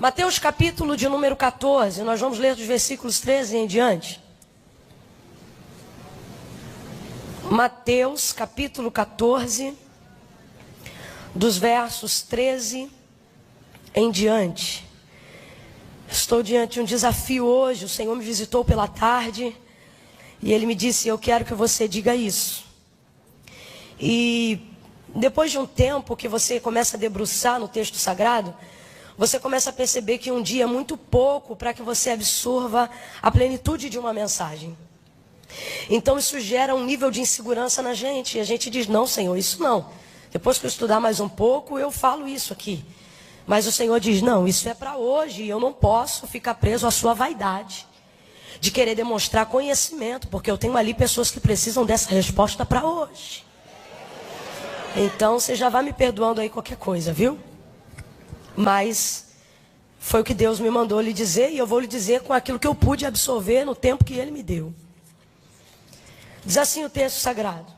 Mateus capítulo de número 14, nós vamos ler dos versículos 13 em diante. Mateus capítulo 14, dos versos 13 em diante. Estou diante de um desafio hoje. O Senhor me visitou pela tarde e Ele me disse: eu quero que você diga isso. E depois de um tempo que você começa a debruçar no texto sagrado, você começa a perceber que um dia é muito pouco para que você absorva a plenitude de uma mensagem. Então isso gera um nível de insegurança na gente. E a gente diz: não, Senhor, isso não. Depois que eu estudar mais um pouco, eu falo isso aqui. Mas o Senhor diz: não, isso é para hoje. E eu não posso ficar preso à sua vaidade de querer demonstrar conhecimento, porque eu tenho ali pessoas que precisam dessa resposta para hoje. Então você já vai me perdoando aí qualquer coisa, viu? Mas foi o que Deus me mandou lhe dizer, e eu vou lhe dizer com aquilo que eu pude absorver no tempo que Ele me deu. Diz assim o texto sagrado: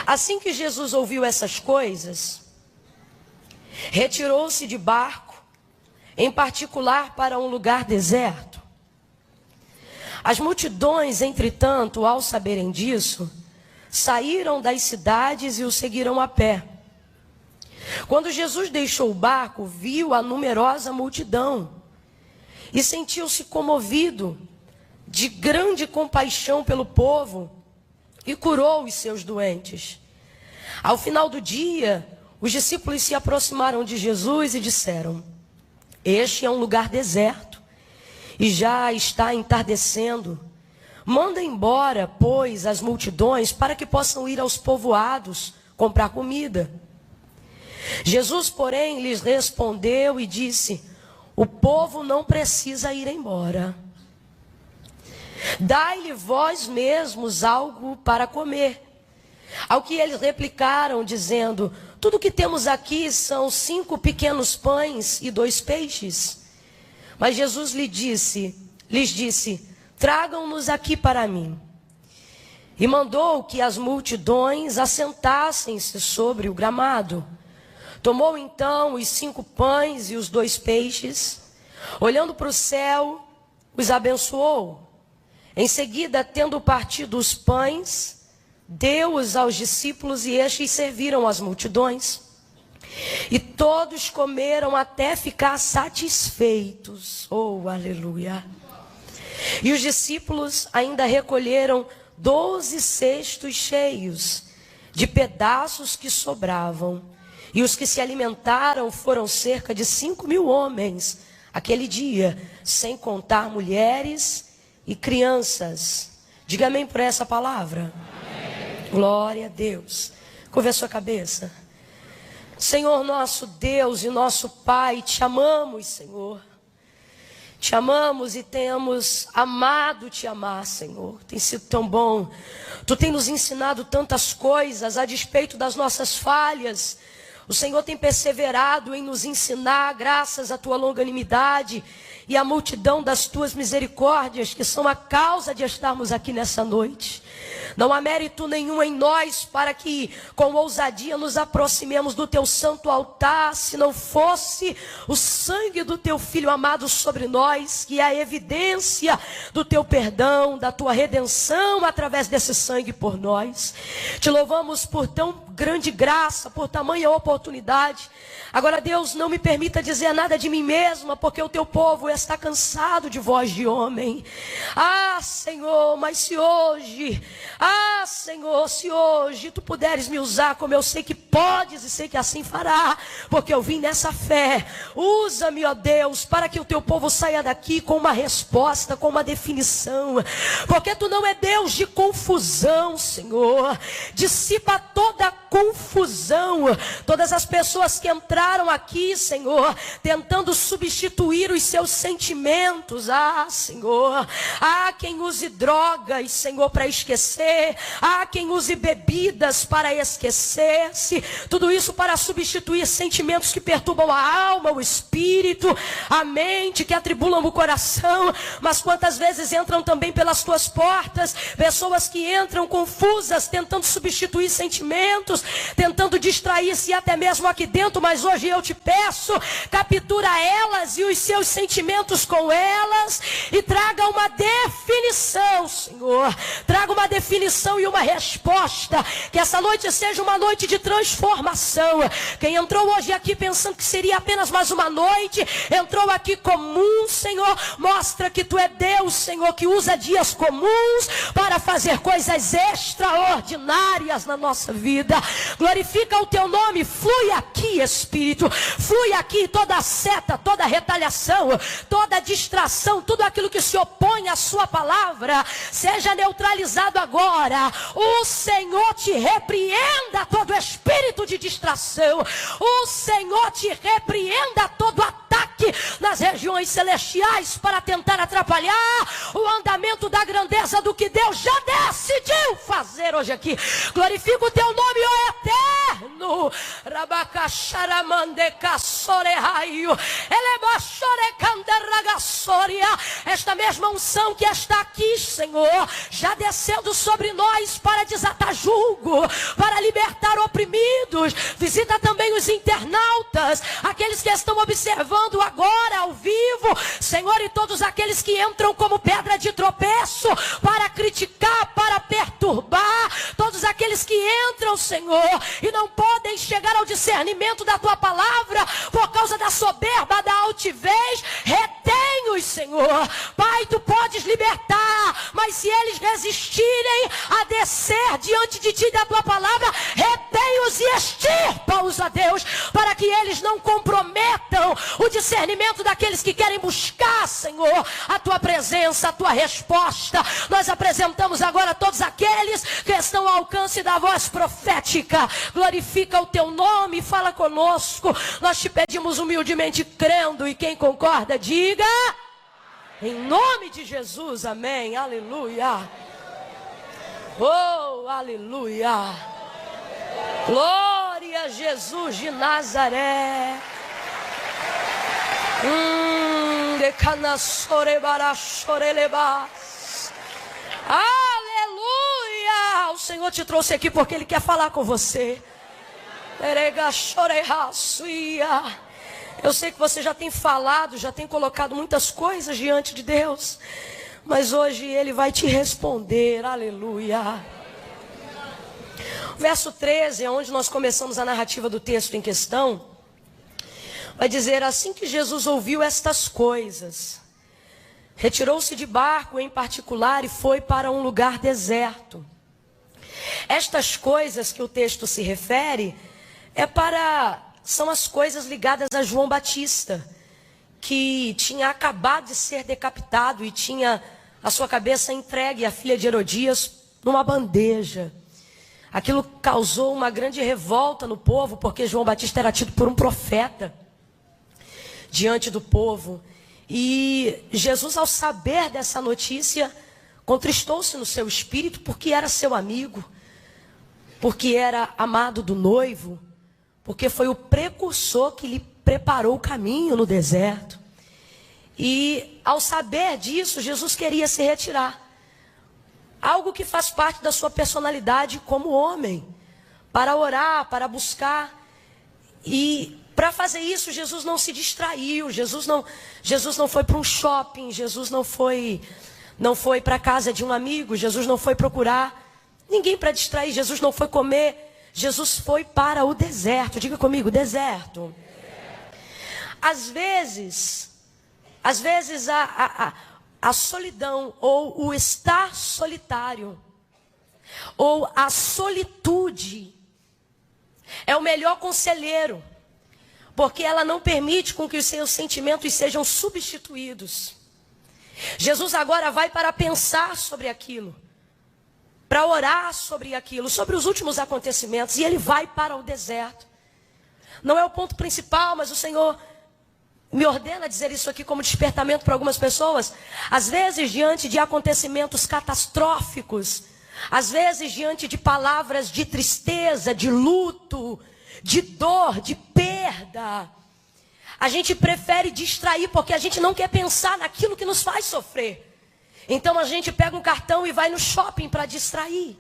assim que Jesus ouviu essas coisas, retirou-se de barco, em particular para um lugar deserto. As multidões, entretanto, ao saberem disso, saíram das cidades e o seguiram a pé. Quando Jesus deixou o barco, viu a numerosa multidão e sentiu-se comovido de grande compaixão pelo povo e curou os seus doentes. Ao final do dia, os discípulos se aproximaram de Jesus e disseram: este é um lugar deserto e já está entardecendo. Manda embora, pois, as multidões para que possam ir aos povoados comprar comida. Jesus, porém, lhes respondeu e disse: o povo não precisa ir embora. Dai-lhe vós mesmos algo para comer. Ao que eles replicaram, dizendo: tudo que temos aqui são 5 pequenos pães e 2 peixes. Mas Jesus lhes disse: tragam-nos aqui para mim. E mandou que as multidões assentassem-se sobre o gramado. Tomou então os 5 pães e os 2 peixes, olhando para o céu, os abençoou. Em seguida, tendo partido os pães, deu-os aos discípulos e estes serviram as multidões. E todos comeram até ficar satisfeitos. Oh, aleluia! E os discípulos ainda recolheram 12 cestos cheios de pedaços que sobravam. E os que se alimentaram foram cerca de 5.000 homens aquele dia, sem contar mulheres e crianças. Diga amém por essa palavra. Amém. Glória a Deus. Curva a sua cabeça. Senhor nosso Deus e nosso Pai, te amamos, Senhor. Te amamos e temos amado te amar, Senhor. Tem sido tão bom. Tu tem nos ensinado tantas coisas a despeito das nossas falhas. O Senhor tem perseverado em nos ensinar, graças à tua longanimidade e à multidão das tuas misericórdias, que são a causa de estarmos aqui nessa noite. Não há mérito nenhum em nós para que com ousadia nos aproximemos do teu santo altar, se não fosse o sangue do teu Filho amado sobre nós, que é a evidência do teu perdão, da tua redenção através desse sangue por nós. Te louvamos por tão grande graça, por tamanha oportunidade. Agora, Deus, não me permita dizer nada de mim mesma, porque o teu povo está cansado de voz de homem. Ah, Senhor, mas se hoje tu puderes me usar como eu sei que podes e sei que assim fará, porque eu vim nessa fé. Usa-me, ó Deus, para que o teu povo saia daqui com uma resposta, com uma definição, porque tu não é Deus de confusão, Senhor. Dissipa toda a confusão, todas as pessoas que entraram aqui, Senhor, tentando substituir os seus sentimentos. Ah, Senhor, há quem use drogas, Senhor, para esquecer. comer, há quem use bebidas para esquecer-se, tudo isso para substituir sentimentos que perturbam a alma, o espírito, a mente, que atribulam o coração. Mas quantas vezes entram também pelas tuas portas pessoas que entram confusas, tentando substituir sentimentos, tentando distrair-se até mesmo aqui dentro. Mas hoje eu te peço, captura elas e os seus sentimentos com elas e traga uma definição, Senhor. Traga uma definição e uma resposta. Que essa noite seja uma noite de transformação. Quem entrou hoje aqui pensando que seria apenas mais uma noite, entrou aqui comum, Senhor. Mostra que Tu é Deus, Senhor, que usa dias comuns para fazer coisas extraordinárias na nossa vida. Glorifica o Teu nome. Flui aqui, Espírito. Flui aqui toda seta, toda retaliação, toda distração, tudo aquilo que se opõe à Sua palavra, seja neutralizado agora. O Senhor te repreenda todo espírito de distração. O Senhor te repreenda todo ataque nas regiões celestiais para tentar atrapalhar o andamento da grandeza do que Deus já decidiu fazer hoje aqui. Glorifica o Teu nome, ó Eterno. Esta mesma unção que está aqui, Senhor, já descendo sobre nós para desatar julgo, para libertar oprimidos. Visita também os internautas, aqueles que estão observando agora ao vivo, Senhor, e todos aqueles que entram como pedra de tropeço para criticar, para perturbar, todos aqueles que entram, Senhor, e não podem chegar ao discernimento da Tua palavra por causa da soberba, da altivez. Retém-os, Senhor. Pai, Tu podes libertar, mas se eles resistirem a descer diante de Ti, da Tua palavra, retém-os e extirpa-os, a Deus, para que eles não comprometam o discernimento daqueles que querem buscar, Senhor, a Tua presença, a Tua resposta. Nós apresentamos agora todos aqueles que estão ao alcance da voz profética. Glorifica o Teu nome, fala conosco. Nós te pedimos humildemente, crendo, e quem concorda, diga: em nome de Jesus, amém, aleluia. Oh, aleluia. Glória a Jesus de Nazaré. Aleluia. O Senhor te trouxe aqui porque Ele quer falar com você. Eu sei que você já tem falado, já tem colocado muitas coisas diante de Deus, mas hoje Ele vai te responder. Aleluia. O verso 13 é onde nós começamos a narrativa do texto em questão. Vai dizer: assim que Jesus ouviu estas coisas, retirou-se de barco em particular e foi para um lugar deserto. Estas coisas que o texto se refere são as coisas ligadas a João Batista, que tinha acabado de ser decapitado e tinha a sua cabeça entregue à filha de Herodias numa bandeja. Aquilo causou uma grande revolta no povo, porque João Batista era tido por um profeta diante do povo. E Jesus, ao saber dessa notícia, contristou-se no seu espírito, porque era seu amigo, porque era amado do noivo, porque foi o precursor que lhe preparou o caminho no deserto. E ao saber disso, Jesus queria se retirar. Algo que faz parte da sua personalidade como homem, para orar, para buscar. E para fazer isso, Jesus não se distraiu, Jesus não foi para um shopping, Jesus não foi para a casa de um amigo, Jesus não foi procurar ninguém para distrair, Jesus não foi comer, Jesus foi para o deserto. Diga comigo, deserto. Às vezes a solidão, ou o estar solitário, ou a solitude, é o melhor conselheiro, porque ela não permite com que os seus sentimentos sejam substituídos. Jesus agora vai para pensar sobre aquilo, para orar sobre aquilo, sobre os últimos acontecimentos, e ele vai para o deserto. Não é o ponto principal, mas o Senhor me ordena dizer isso aqui como despertamento para algumas pessoas. Às vezes, diante de acontecimentos catastróficos, Às vezes, diante de palavras de tristeza, de luto, de dor, de perda, a gente prefere distrair porque a gente não quer pensar naquilo que nos faz sofrer. Então a gente pega um cartão e vai no shopping para distrair.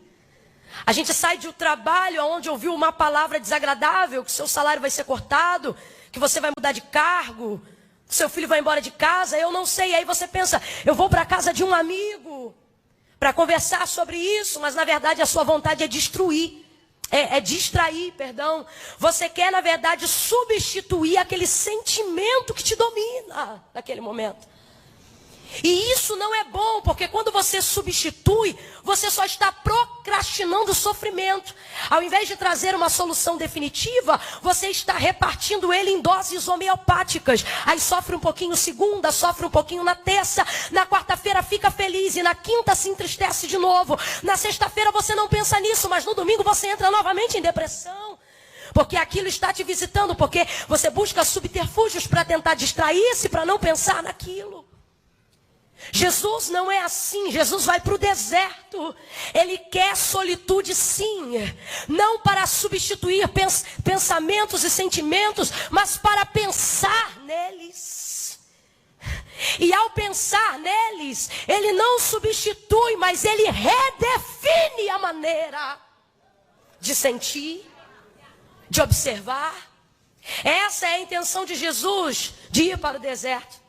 A gente sai de um trabalho onde ouviu uma palavra desagradável, que seu salário vai ser cortado, que você vai mudar de cargo, que seu filho vai embora de casa, eu não sei. Aí você pensa, eu vou para a casa de um amigo para conversar sobre isso, mas na verdade a sua vontade é destruir. É distrair, perdão. Você quer, na verdade, substituir aquele sentimento que te domina naquele momento. E isso não é bom, porque quando você substitui, você só está procrastinando o sofrimento. Ao invés de trazer uma solução definitiva, você está repartindo ele em doses homeopáticas. Aí sofre um pouquinho segunda, sofre um pouquinho na terça, na quarta-feira fica feliz e na quinta se entristece de novo. Na sexta-feira você não pensa nisso, mas no domingo você entra novamente em depressão. Porque aquilo está te visitando, porque você busca subterfúgios para tentar distrair-se, para não pensar naquilo. Jesus não é assim. Jesus vai para o deserto. Ele quer solitude, sim. Não para substituir pensamentos e sentimentos, mas para pensar neles. E ao pensar neles, ele não substitui, mas ele redefine a maneira de sentir, de observar. Essa é a intenção de Jesus, de ir para o deserto.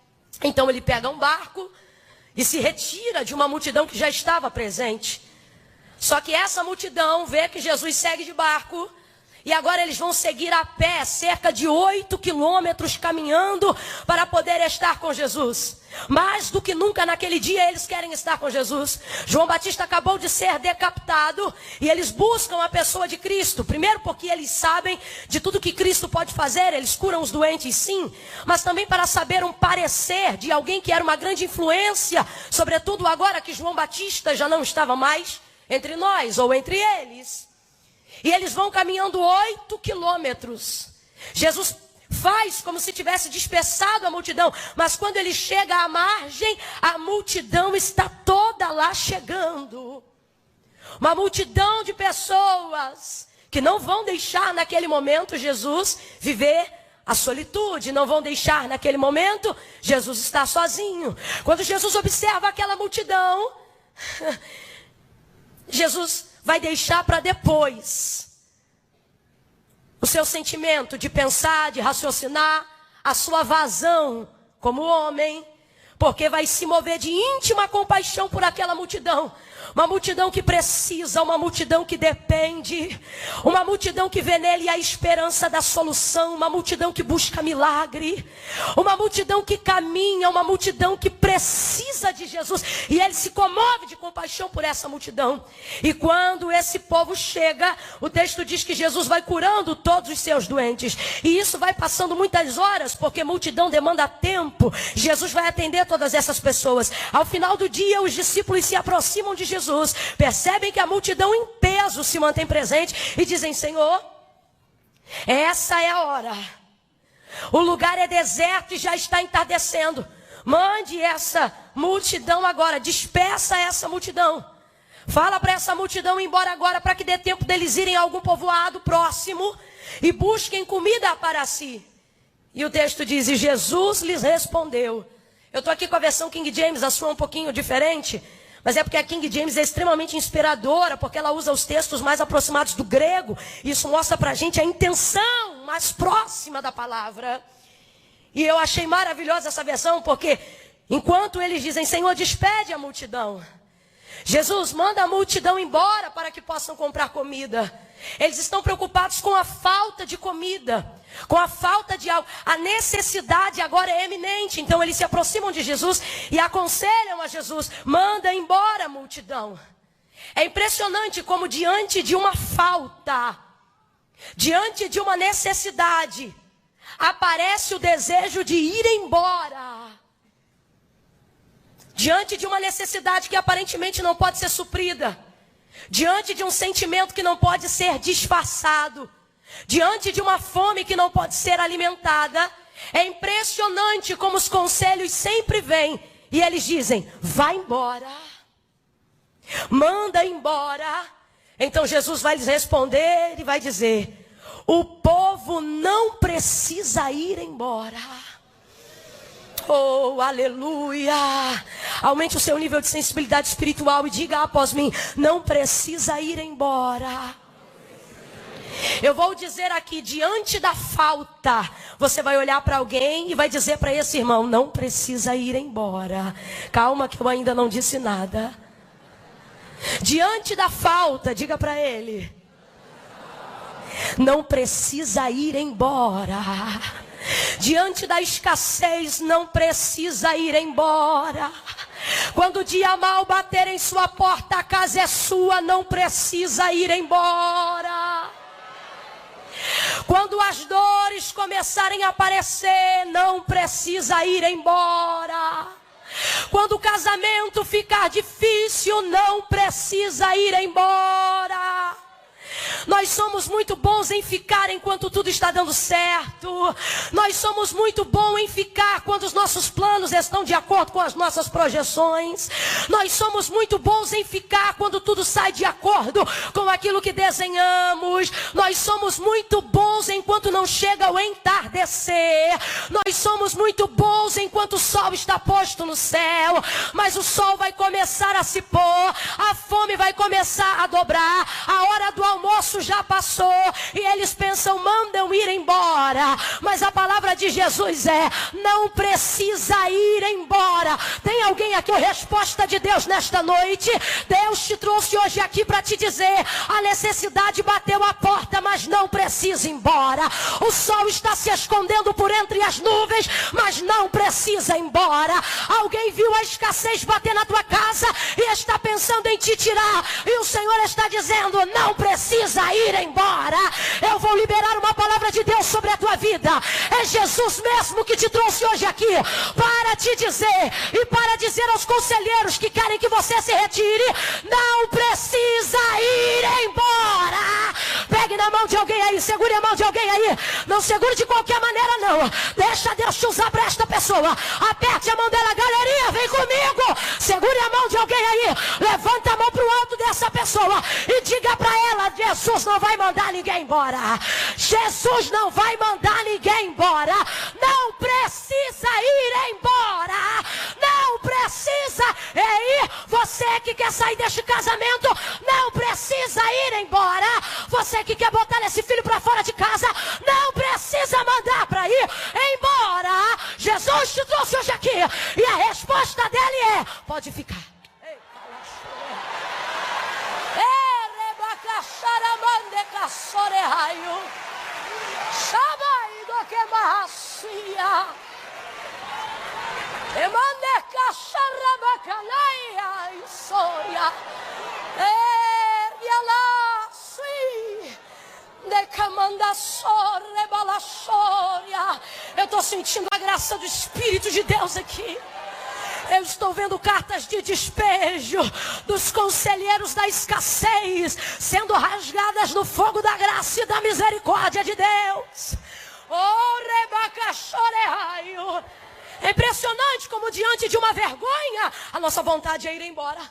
Então ele pega um barco e se retira de uma multidão que já estava presente. Só que essa multidão vê que Jesus segue de barco. E agora eles vão seguir a pé, cerca de 8 quilômetros caminhando para poder estar com Jesus. Mais do que nunca naquele dia eles querem estar com Jesus. João Batista acabou de ser decapitado e eles buscam a pessoa de Cristo. Primeiro porque eles sabem de tudo que Cristo pode fazer, eles curam os doentes sim. Mas também para saber um parecer de alguém que era uma grande influência, sobretudo agora que João Batista já não estava mais entre nós ou entre eles. E eles vão caminhando 8 quilômetros. Jesus faz como se tivesse dispersado a multidão. Mas quando ele chega à margem, a multidão está toda lá chegando. Uma multidão de pessoas que não vão deixar naquele momento Jesus viver a solitude. Não vão deixar naquele momento Jesus estar sozinho. Quando Jesus observa aquela multidão, Jesus vai deixar para depois o seu sentimento de pensar, de raciocinar, a sua vazão como homem, porque vai se mover de íntima compaixão por aquela multidão. Uma multidão que precisa, uma multidão que depende, uma multidão que vê nele a esperança da solução, uma multidão que busca milagre, uma multidão que caminha, uma multidão que precisa de Jesus. E ele se comove de compaixão por essa multidão. E quando esse povo chega, o texto diz que Jesus vai curando todos os seus doentes. E isso vai passando muitas horas, porque multidão demanda tempo. Jesus vai atender todas essas pessoas. Ao final do dia, os discípulos se aproximam de Jesus, percebem que a multidão em peso se mantém presente e dizem: Senhor, essa é a hora. O lugar é deserto e já está entardecendo. Mande essa multidão agora, dispersa essa multidão. Fala para essa multidão ir embora agora, para que dê tempo deles irem a algum povoado próximo e busquem comida para si. E o texto diz: e Jesus lhes respondeu. Eu estou aqui com a versão King James, a sua é um pouquinho diferente. Mas é porque a King James é extremamente inspiradora, porque ela usa os textos mais aproximados do grego. Isso mostra para a gente a intenção mais próxima da palavra. E eu achei maravilhosa essa versão, porque enquanto eles dizem: Senhor, despede a multidão, Jesus manda a multidão embora para que possam comprar comida. Eles estão preocupados com a falta de comida, com a falta de algo. A necessidade agora é eminente. Então eles se aproximam de Jesus e aconselham a Jesus: manda embora a multidão. É impressionante como diante de uma falta, diante de uma necessidade, aparece o desejo de ir embora. Diante de uma necessidade que aparentemente não pode ser suprida, diante de um sentimento que não pode ser disfarçado, diante de uma fome que não pode ser alimentada, é impressionante como os conselhos sempre vêm e eles dizem: vai embora. Manda embora. Então Jesus vai lhes responder e vai dizer: o povo não precisa ir embora. Oh, aleluia. Aumente o seu nível de sensibilidade espiritual e diga após mim: não precisa ir embora. Eu vou dizer aqui, diante da falta, você vai olhar para alguém e vai dizer para esse irmão: não precisa ir embora. Calma que eu ainda não disse nada. Diante da falta, diga para ele: não precisa ir embora. Diante da escassez, não precisa ir embora. Quando o dia mal bater em sua porta, a casa é sua, não precisa ir embora. Quando as dores começarem a aparecer, não precisa ir embora. Quando o casamento ficar difícil, não precisa ir embora. Nós somos muito bons em ficar enquanto tudo está dando certo. Nós somos muito bons em ficar quando os nossos planos estão de acordo com as nossas projeções. Nós somos muito bons em ficar quando tudo sai de acordo com aquilo que desenhamos. Nós somos muito bons enquanto não chega o entardecer. Nós somos muito bons enquanto o sol está posto no céu. Mas o sol vai começar a se pôr, a fome vai começar a dobrar, a hora do almoço já passou e eles pensam: mandam ir embora. Mas a palavra de Jesus é: não precisa ir embora. Tem alguém aqui? A resposta de Deus nesta noite. Deus te trouxe hoje aqui para te dizer: a necessidade bateu a porta, mas não precisa ir embora. O sol está se escondendo por entre as nuvens, mas não precisa ir embora. Alguém viu a escassez bater na tua casa e está pensando em te tirar, e o Senhor está dizendo: não precisa ir embora. Eu vou liberar uma palavra de Deus sobre a tua vida. É Jesus mesmo que te trouxe hoje aqui para te dizer e para dizer aos conselheiros que querem que você se retire: não precisa ir embora. Pegue na mão de alguém aí, segure a mão de alguém aí. Não segure de qualquer maneira não. Deixa Deus te usar para esta pessoa. Aperte a mão dela, galerinha, vem comigo. Segure a mão de alguém aí. Levanta a mão para o alto dessa pessoa e diga para ela: Jesus não vai mandar ninguém embora. Jesus não vai mandar ninguém embora. Não precisa ir embora. Não precisa ir. Você que quer sair deste casamento, não precisa ir embora. Você que quer botar esse filho para fora de casa, não precisa mandar para ir embora. Jesus te trouxe hoje aqui e a resposta dele é: pode ficar. Eu estou sentindo a graça do Espírito de Deus aqui. Eu estou vendo cartas de despejo dos conselheiros da escassez sendo rasgadas no fogo da graça e da misericórdia de Deus. É impressionante como diante de uma vergonha, a nossa vontade é ir embora.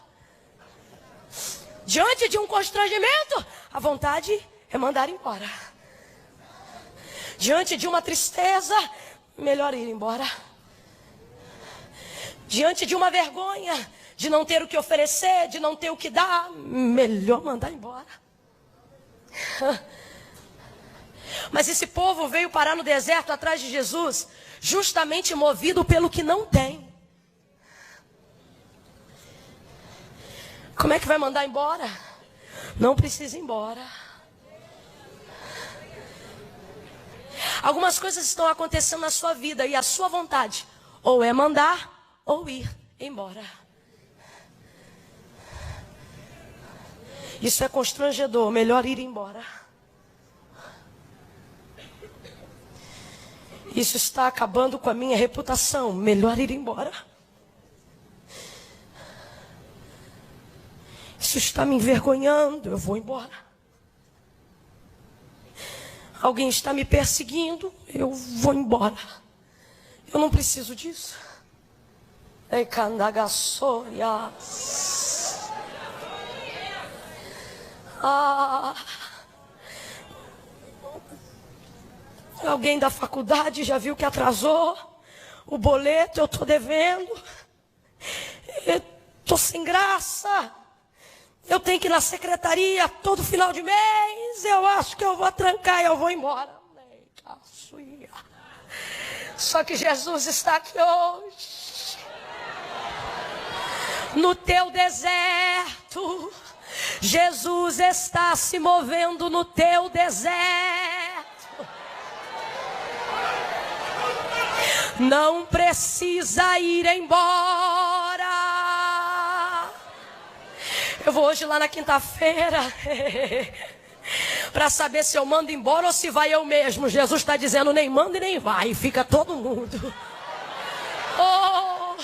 Diante de um constrangimento, a vontade é mandar embora. Diante de uma tristeza, melhor ir embora. Diante de uma vergonha, de não ter o que oferecer, de não ter o que dar, melhor mandar embora. Mas esse povo veio parar no deserto atrás de Jesus, justamente movido pelo que não tem. Como é que vai mandar embora? Não precisa ir embora. Algumas coisas estão acontecendo na sua vida e a sua vontade ou é mandar ou ir embora. Isso é constrangedor, melhor ir embora. Isso está acabando com a minha reputação, melhor ir embora. Isso está me envergonhando, eu vou embora. Alguém está me perseguindo, eu vou embora. Eu não preciso disso. Ah, alguém da faculdade já viu que atrasou o boleto, eu estou devendo. Eu estou sem graça. Eu tenho que ir na secretaria todo final de mês. Eu acho que eu vou trancar e eu vou embora. Só que Jesus está aqui hoje. No teu deserto. Jesus está se movendo no teu deserto. Não precisa ir embora. Eu vou hoje lá na quinta-feira para saber se eu mando embora ou se vai eu mesmo. Jesus está dizendo, nem manda e nem vai. E fica todo mundo. Oh!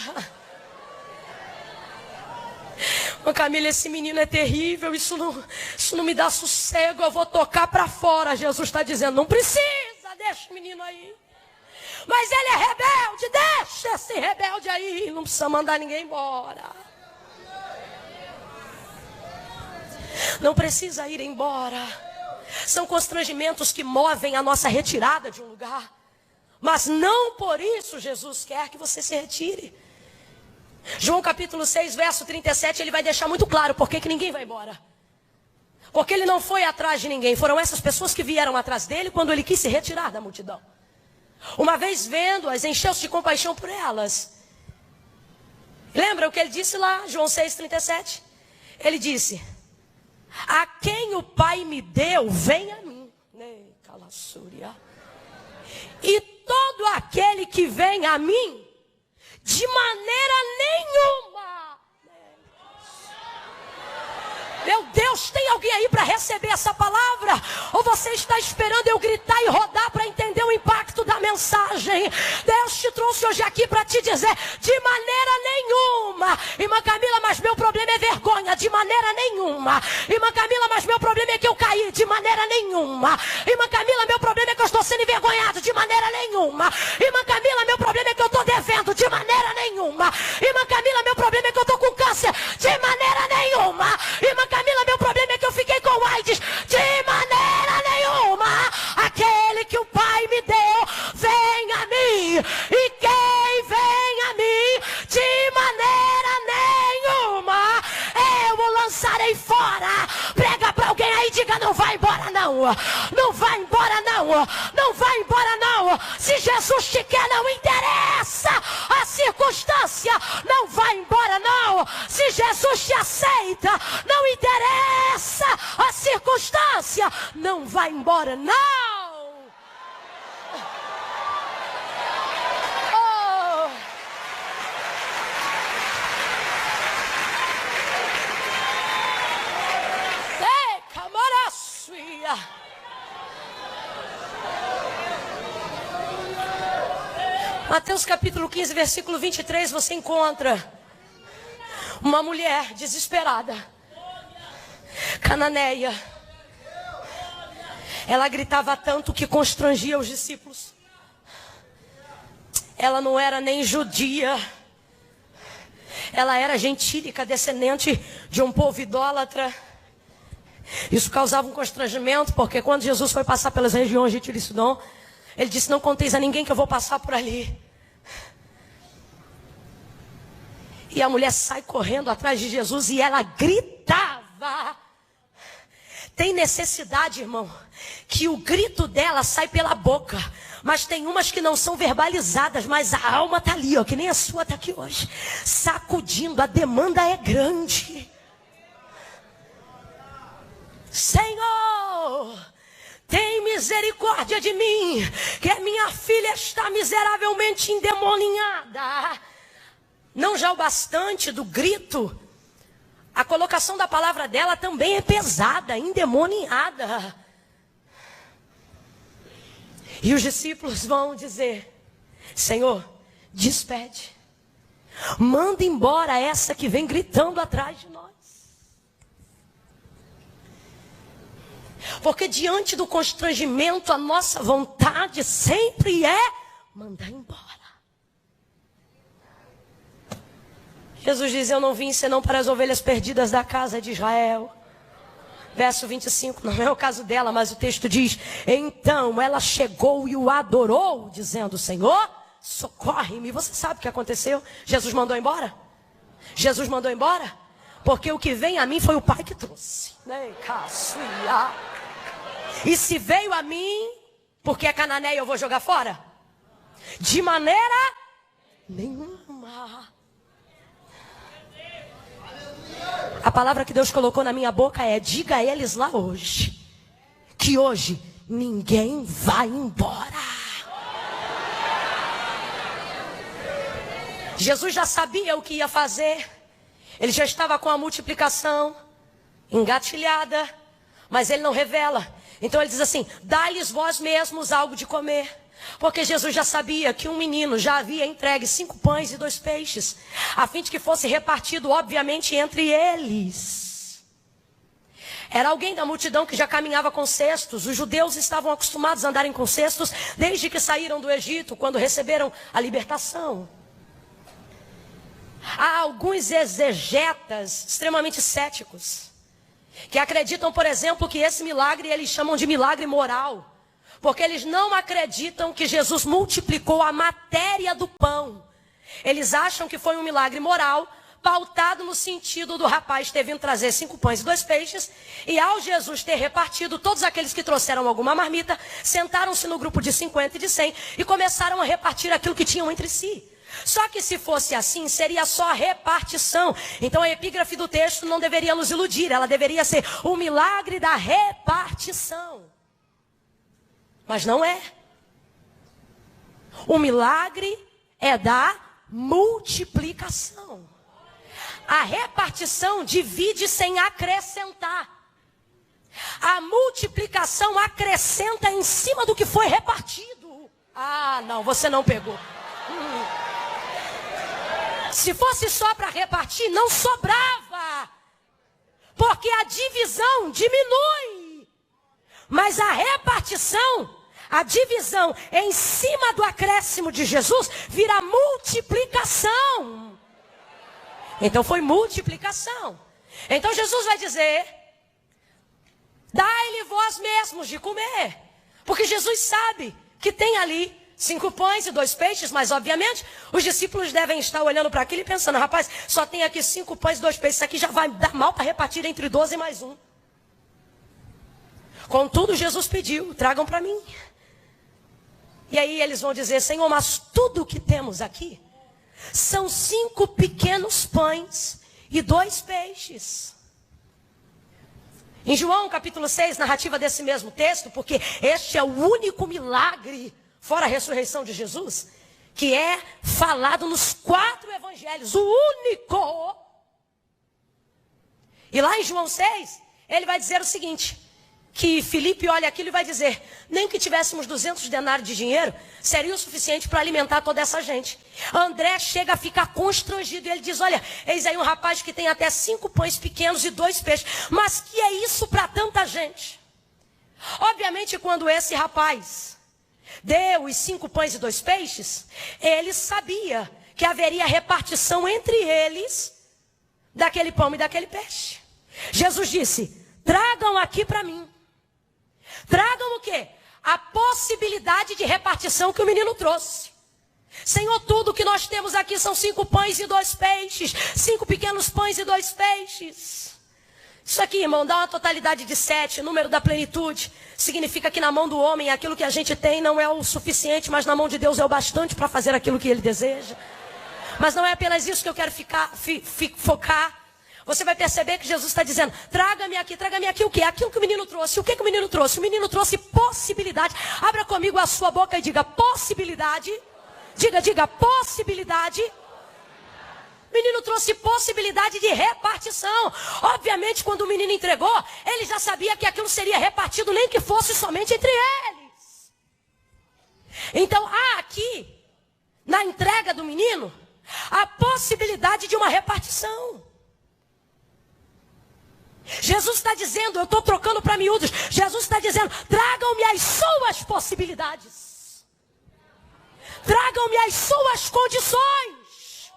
Camila, esse menino é terrível. Isso não me dá sossego. Eu vou tocar para fora. Jesus está dizendo, não precisa. Deixa o menino aí. Mas ele é rebelde. Deixa esse rebelde aí. Não precisa mandar ninguém embora. Não precisa ir embora. São constrangimentos que movem a nossa retirada de um lugar. Mas não por isso Jesus quer que você se retire. João capítulo 6, verso 37, ele vai deixar muito claro por que ninguém vai embora. Porque ele não foi atrás de ninguém. Foram essas pessoas que vieram atrás dele quando ele quis se retirar da multidão. Uma vez vendo-as, encheu-se de compaixão por elas. Lembra o que ele disse lá, João 6, 37? Ele disse, a quem o Pai me deu, vem a mim. E todo aquele que vem a mim, de maneira nenhuma. Meu Deus, tem alguém aí para receber essa palavra? Ou você está esperando eu gritar e rodar para entender o impacto da mensagem? Deus te trouxe hoje aqui para te dizer, de maneira nenhuma. Irmã Camila, mas meu problema é vergonha. De maneira nenhuma. Irmã Camila, mas meu problema é que eu caí. De maneira nenhuma. Irmã Camila, meu problema é que eu estou sendo envergonhado. De maneira nenhuma. Irmã Camila, meu problema é que eu estou devendo. De maneira nenhuma. Irmã Camila, meu problema é que eu estou com câncer. De maneira nenhuma. Irmã Camila, meu problema é que eu fiquei com AIDS. De maneira nenhuma. Aquele que o Pai me deu, vem a mim. E quem vem a mim, de maneira nenhuma, eu o lançarei fora. Prega para alguém aí, diga, não vai embora não. Não vai embora não. Não vai embora não. Se Jesus te quer, não interessa a circunstância. Não vai embora não. Se Jesus te aceita, não interessa a circunstância. Não vai embora não. Oh. Ei, camaraçuia. Mateus capítulo 15, versículo 23, você encontra uma mulher desesperada, cananeia. Ela gritava tanto que constrangia os discípulos. Ela não era nem judia. Ela era gentílica, descendente de um povo idólatra. Isso causava um constrangimento, porque quando Jesus foi passar pelas regiões de Tiro e Sidom, ele disse, não conteis a ninguém que eu vou passar por ali. E a mulher sai correndo atrás de Jesus e ela gritava. Tem necessidade, irmão, que o grito dela sai pela boca. Mas tem umas que não são verbalizadas, mas a alma está ali, ó, que nem a sua está aqui hoje. Sacudindo, a demanda é grande. Senhor, tem misericórdia de mim, que a minha filha está miseravelmente endemoniada. Não já o bastante do grito, a colocação da palavra dela também é pesada, endemoniada. E os discípulos vão dizer, Senhor, despede. Manda embora essa que vem gritando atrás de nós. Porque diante do constrangimento, a nossa vontade sempre é mandar embora. Jesus diz, eu não vim senão para as ovelhas perdidas da casa de Israel. Verso 25, não é o caso dela, mas o texto diz: então ela chegou e o adorou, dizendo: Senhor, socorre-me. Você sabe o que aconteceu? Jesus mandou embora? Jesus mandou embora? Porque o que vem a mim foi o Pai que trouxe. E se veio a mim, porque é cananeia, eu vou jogar fora? De maneira nenhuma. A palavra que Deus colocou na minha boca é: diga a eles lá hoje, que hoje ninguém vai embora. Jesus já sabia o que ia fazer. Ele já estava com a multiplicação engatilhada, mas ele não revela. Então ele diz assim: dai-lhes vós mesmos algo de comer. Porque Jesus já sabia que um menino já havia entregue 5 pães e 2 peixes, a fim de que fosse repartido, obviamente, entre eles. Era alguém da multidão que já caminhava com cestos. Os judeus estavam acostumados a andarem com cestos desde que saíram do Egito, quando receberam a libertação. Há alguns exegetas extremamente céticos que acreditam, por exemplo, que esse milagre eles chamam de milagre moral. Porque eles não acreditam que Jesus multiplicou a matéria do pão. Eles acham que foi um milagre moral, pautado no sentido do rapaz ter vindo trazer 5 pães e 2 peixes. E ao Jesus ter repartido, todos aqueles que trouxeram alguma marmita, sentaram-se no grupo de 50 e de 100 e começaram a repartir aquilo que tinham entre si. Só que se fosse assim, seria só repartição. Então a epígrafe do texto não deveria nos iludir, ela deveria ser o milagre da repartição. Mas não é. O milagre é da multiplicação. A repartição divide sem acrescentar. A multiplicação acrescenta em cima do que foi repartido. Ah, não, você não pegou. Se fosse só para repartir, não sobrava. Porque a divisão diminui. Mas a repartição, a divisão em cima do acréscimo de Jesus, vira multiplicação. Então foi multiplicação. Então Jesus vai dizer: dai-lhe vós mesmos de comer. Porque Jesus sabe que tem ali 5 pães e 2 peixes, mas obviamente os discípulos devem estar olhando para aquilo e pensando: rapaz, só tem aqui 5 pães e 2 peixes, isso aqui já vai dar mal para repartir entre 12 mais 1. Contudo, Jesus pediu: tragam para mim. E aí eles vão dizer: Senhor, mas tudo o que temos aqui são 5 pequenos pães e 2 peixes. Em João capítulo 6, narrativa desse mesmo texto, porque este é o único milagre, fora a ressurreição de Jesus, que é falado nos 4 evangelhos, o único. E lá em João 6, ele vai dizer o seguinte: que Filipe olha aquilo e vai dizer: nem que tivéssemos 200 denários de dinheiro, seria o suficiente para alimentar toda essa gente. André chega a ficar constrangido e ele diz: olha, eis aí um rapaz que tem até 5 pães pequenos e 2 peixes, mas que é isso para tanta gente? Obviamente, quando esse rapaz deu os 5 pães e 2 peixes, ele sabia que haveria repartição entre eles daquele pão e daquele peixe. Jesus disse: tragam aqui para mim. Tragam o quê? A possibilidade de repartição que o menino trouxe. Senhor, tudo que nós temos aqui são 5 pães e 2 peixes. 5 pequenos pães e 2 peixes. Isso aqui, irmão, dá uma totalidade de 7, número da plenitude. Significa que na mão do homem aquilo que a gente tem não é o suficiente, mas na mão de Deus é o bastante para fazer aquilo que Ele deseja. Mas não é apenas isso que eu quero focar. Você vai perceber que Jesus está dizendo: traga-me aqui o quê? Aquilo que o menino trouxe. O que o menino trouxe? O menino trouxe possibilidade. Abra comigo a sua boca e diga: possibilidade. Diga, possibilidade. O menino trouxe possibilidade de repartição. Obviamente, quando o menino entregou, ele já sabia que aquilo seria repartido, nem que fosse somente entre eles. Então, há aqui, na entrega do menino, a possibilidade de uma repartição. Jesus está dizendo, eu estou trocando para miúdos, Jesus está dizendo: tragam-me as suas possibilidades. Tragam-me as suas condições.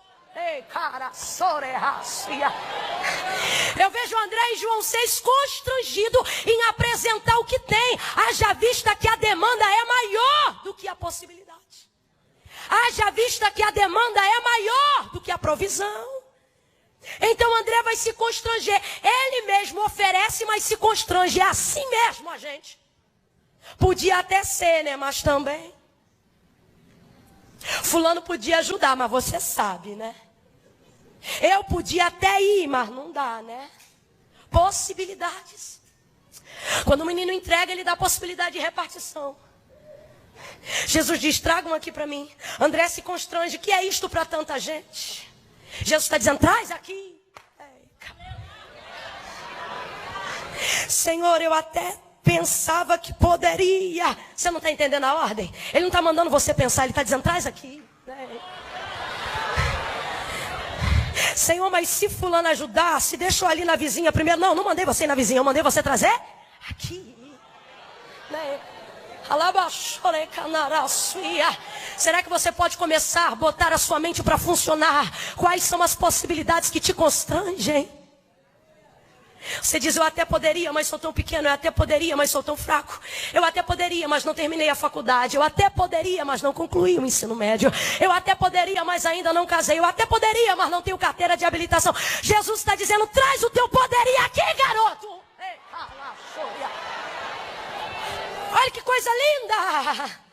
Eu vejo André em João 6 constrangido em apresentar o que tem, haja vista que a demanda é maior do que a possibilidade. Haja vista que a demanda é maior do que a provisão. Então André vai se constranger. Ele mesmo oferece, mas se constrange. É assim mesmo, a gente. Podia até ser, né? Mas também. Fulano podia ajudar, mas você sabe, né? Eu podia até ir, mas não dá, né? Possibilidades. Quando o menino entrega, ele dá possibilidade de repartição. Jesus diz, tragam aqui para mim. André se constrange, que é isto para tanta gente? Jesus está dizendo, traz aqui. Senhor, eu até pensava que poderia. Você não está entendendo a ordem? Ele não está mandando você pensar, ele está dizendo, traz aqui. Senhor, mas se fulano ajudar, se deixou ali na vizinha primeiro. Não, não mandei você ir na vizinha, eu mandei você trazer aqui. Será que você pode começar a botar a sua mente para funcionar? Quais são as possibilidades que te constrangem? Você diz, eu até poderia, mas sou tão pequeno. Eu até poderia, mas sou tão fraco. Eu até poderia, mas não terminei a faculdade. Eu até poderia, mas não concluí o ensino médio. Eu até poderia, mas ainda não casei. Eu até poderia, mas não tenho carteira de habilitação. Jesus está dizendo, traz o teu poderia aqui, garoto. Olha que coisa linda.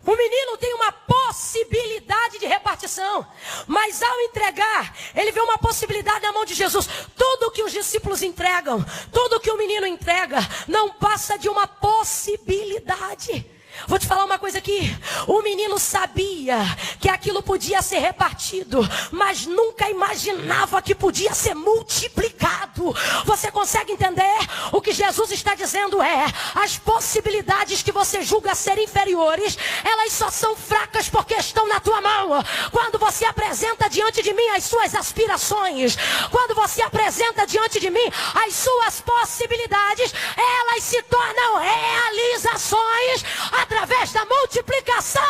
O menino tem uma possibilidade de repartição, mas ao entregar, ele vê uma possibilidade na mão de Jesus. Tudo que os discípulos entregam, tudo que o menino entrega, não passa de uma possibilidade. Vou te falar uma coisa aqui. O menino sabia que aquilo podia ser repartido, mas nunca imaginava que podia ser multiplicado. Você consegue entender? O que Jesus está dizendo é, as possibilidades que você julga ser inferiores, elas só são fracas porque estão na tua mão. Quando você apresenta diante de mim as suas aspirações, quando você apresenta diante de mim as suas possibilidades, elas se tornam realizações através da multiplicação.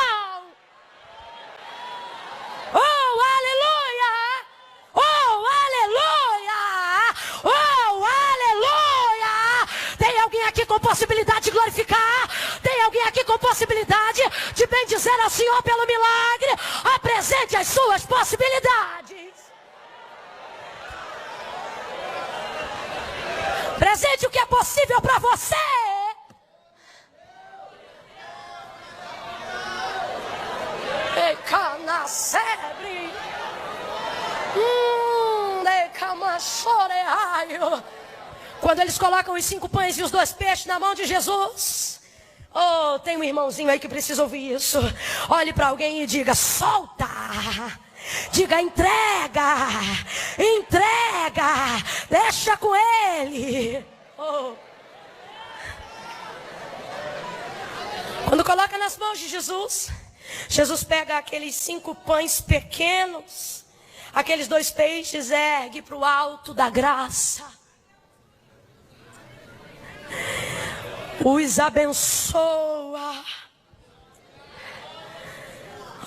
Oh, aleluia! Oh, aleluia! Oh, aleluia! Tem alguém aqui com possibilidade de glorificar? Tem alguém aqui com possibilidade de bendizer ao Senhor pelo milagre? Apresente as suas possibilidades. Presente o que é possível para você. Quando eles colocam os 5 pães e os 2 peixes na mão de Jesus, oh, tem um irmãozinho aí que precisa ouvir isso. Olhe para alguém e diga, solta. Diga, entrega. Entrega. Deixa com ele. Oh. Quando coloca nas mãos de Jesus, Jesus pega aqueles 5 pães pequenos, aqueles 2 peixes, ergue para o alto da graça, os abençoa.